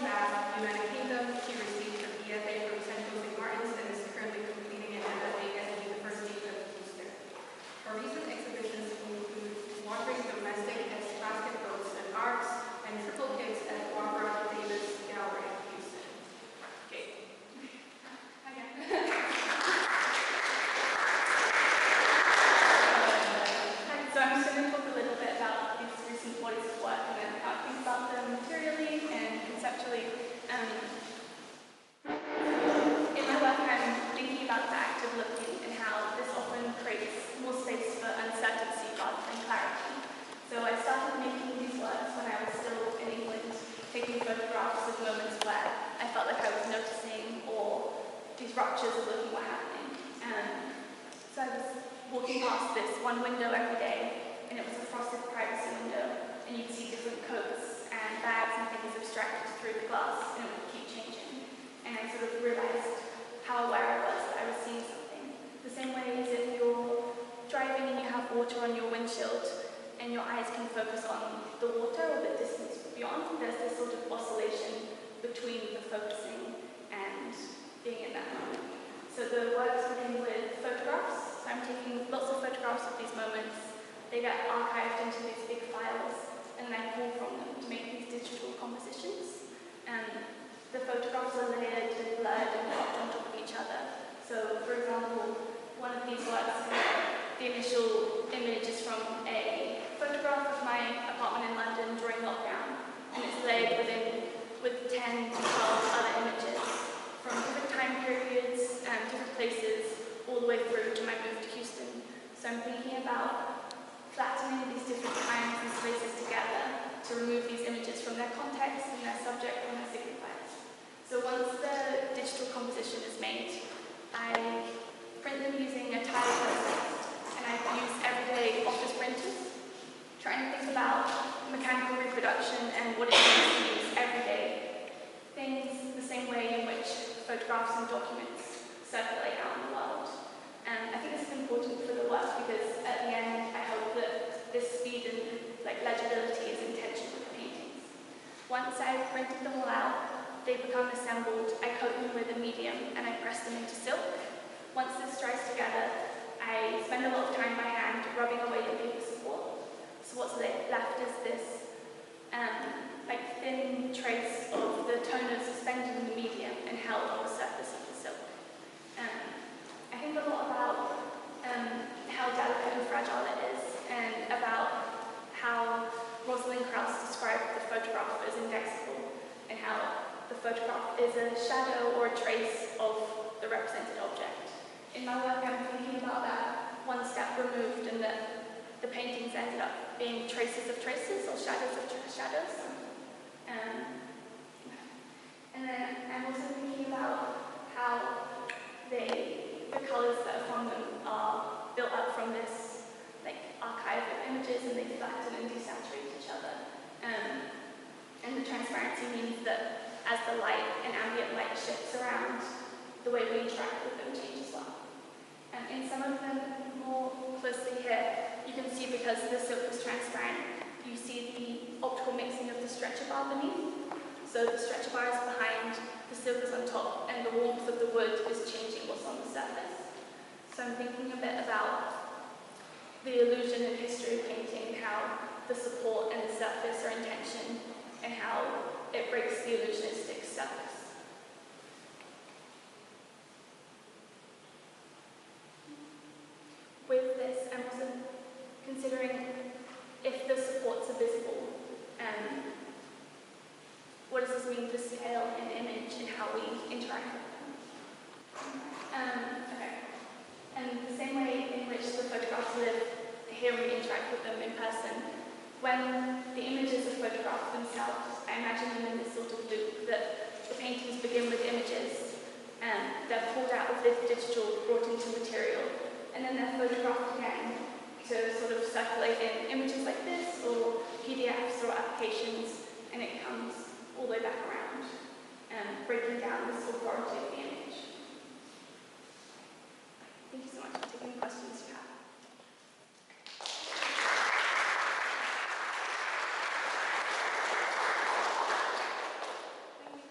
as United Kingdom. She received her MFA from St. Martin's and is currently completing an MFA at the University of Houston. Her recent exhibitions include Watery domestic and plastic boats and arts, and triple kits at Watery Davis Gallery in Houston. Okay. So I'm just going to talk a little bit about these recent bodies of work and then how I think about them materially and conceptually. In my work, I'm thinking about the act of looking and how this often creates more space for uncertainty rather than clarity. So I started making these works when I was still in England, taking photographs of moments where I felt like I was noticing or these ruptures of looking what happening. So I was walking past this one window every day, and it was a frosted privacy window, and you'd see different coats and bags and things abstracted through the glass, and it would keep changing. And I sort of realized how aware I was that I was seeing something. The same way as if you're driving and you have water on your windshield, and your eyes can focus on the water or the distance beyond, there's this sort of oscillation between the focusing and being in that moment. So the works begin with photographs. So I'm taking lots of photographs of these moments. They get archived into these big files, and then I pull from them to make these digital compositions. And the photographs are layered and blurred and cropped on top of each other. So, for example, one of these works, the initial image is from a photograph of my apartment in London during lockdown, and it's layered with 10 to 12 other images from different time periods and different places, all the way through to my move to Houston. So I'm thinking about flattening these different times and spaces together to remove these images from their context and their subject and their signifiers. So once the digital composition is made, I print them using a tile process, and I use everyday office printers, trying to think about mechanical reproduction and what it means to use everyday things the same way in which photographs and documents circulate out in the world. And I think this is important for the work because at the end I hope that this speed and legibility is in tension with the paintings. Once I've printed them all out, they become assembled, I coat them with a medium and I press them into silk. Once this dries together, I spend a lot of time by hand rubbing away the paper support. So what's left is this thin trace of the toner suspended in the medium and held on the surface of the silk. I think a lot about how delicate and fragile it is, and about how Rosalind Krauss described the photograph as indexable, and how the photograph is a shadow or a trace of the represented object. In my work, I'm thinking about that one step removed, and that the paintings ended up being traces of traces or shadows of shadows. And then I'm also thinking about how the colours that are from them are built up from this archive of images, and they flatten and desaturate each other. And the transparency means that as the light and ambient light shifts around, the way we interact with them changes as well. In some of them more closely here, you can see because the silk is transparent, you see the optical mixing of the stretcher bar beneath. So the stretcher bar is behind, the silk is on top, and the warmth of the wood is changing what's on the surface. So I'm thinking a bit about the illusion and history of painting, how the support and the surface are in tension, and how it breaks the illusionistic surface. With this, I'm also considering if the supports are visible, what does this mean for scale and image and how we interact with them? And the same way in which the photographs live, here we interact with them in person. When the images are photographed themselves, I imagine them in this sort of loop that the paintings begin with images, and they're pulled out of this digital, brought into material, and then they're photographed again to sort of circulate in images like this, or PDFs or applications, and it comes all the way back around, breaking down this authority of the image. Thank you so much for taking the questions you have. Thank you.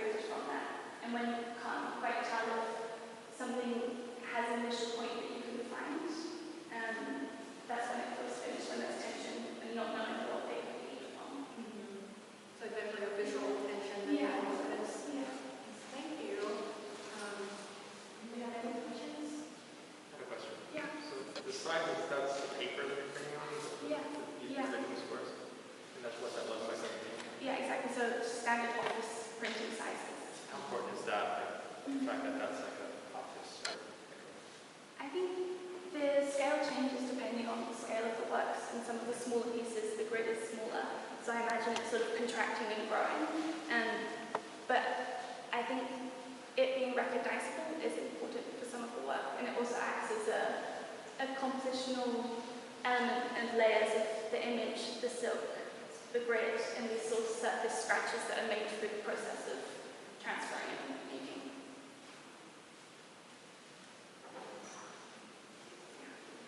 created from that. And when you can't quite tell if something has an initial point that you can find, that's when it feels finished, when there's tension and not knowing what they could be from. So there's like a visual tension that Yeah. happens. Yeah. Thank you. Do you have any questions? I have a question. Yeah. So the sizes, that's the paper that you're printing on? Yeah. The Yeah. individual squares? And that's what that looks like on the page? Yeah, exactly. So standard office printing sizes. How important is that, like, the fact that that's like an office? I think the scale changes depending on the scale of the works, and some of the smaller pieces, the grid is smaller, so I imagine it's sort of contracting and growing. But I think it being recognizable is important for some of the work, and it also acts as a compositional element and layers of the image, the silk, the grid, and these sort of surface scratches that are made through the process of transferring and making.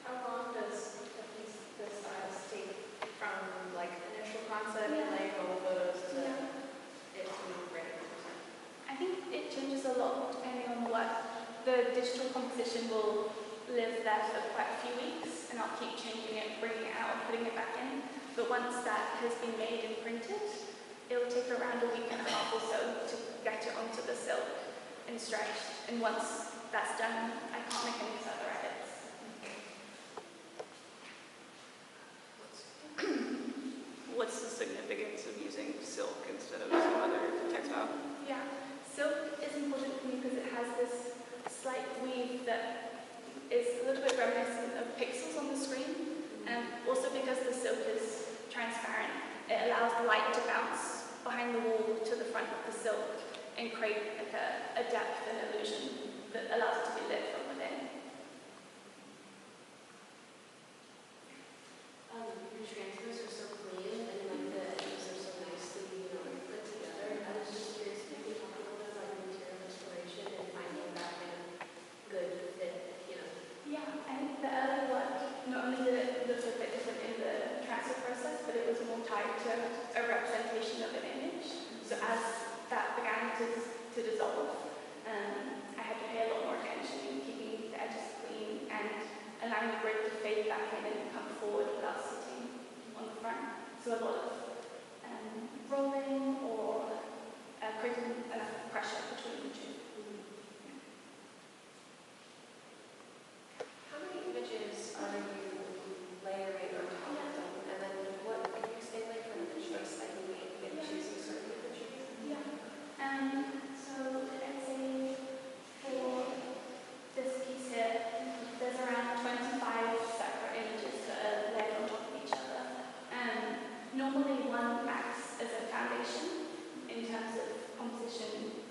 How long does the styles take from like initial concept, Yeah. like all photos to Yeah. it being ready to present? I think it changes a lot depending on the work. The digital composition will live there for quite a few weeks, and I'll keep changing it, bringing it out, and putting it back in. But once that has been made and printed, it'll take around a week and a half or so to get it onto the silk and stretched. And once that's done, I can't make any further edits. What's the significance of using silk instead of some other textile? Yeah, silk is important to me because it has this slight weave that is a little bit reminiscent of pixels on the screen, and also because the silk is transparent, it allows the light to bounce behind the wall to the front of the silk and create like a depth and illusion that allows it to be lit from within. Your transfers are so clean and like the edges are so nicely, put together. I was just curious if you could talk a little bit about your material inspiration and finding that kind of good fit. Yeah, I think the early work, not only did it look a bit different in the transfer process, but it was more tied to a representation of an image. So as that began to dissolve, I had to pay a lot more attention in keeping the edges clean and allowing the grid to fade back in and come forward without sitting on the front. So a lot of rolling or creating enough pressure between the two. How many images are you layering on top of them? And then what, can you explain like for an image choice that you make in choosing certain imagery? Yeah. So I'd say for this piece here, there's around 25 separate images that are layered on top of each other. Normally one acts as a foundation in terms of composition,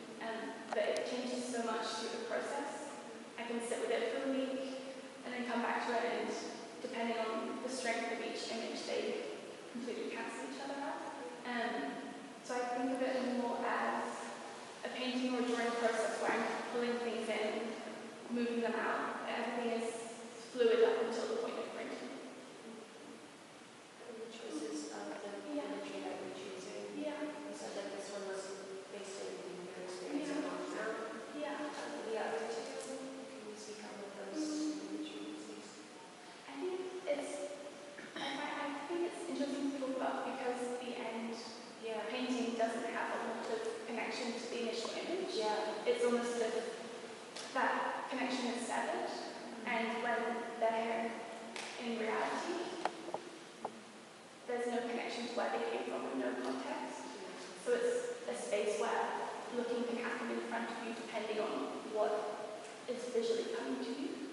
but it changes so much through the process. I can sit with it for a week and then come back to it, and depending on the strength of each image, they completely cancel each other out. So I think of it more as a painting or drawing process where I'm pulling things in, moving them out. Everything is fluid up until the point of printing. And the choices of the imagery that you're choosing. Yeah. You said that this one was based in your experience in lockdown. Yeah. The other two, can you speak on what those imageries? I think it's interesting to talk about because the end painting doesn't have a lot of connection to the initial image. Yeah. It's almost as if that connection is severed, and when they're here in reality, there's no connection to where they came from and no context. So it's a space where looking can happen in front of you depending on what is visually coming to you.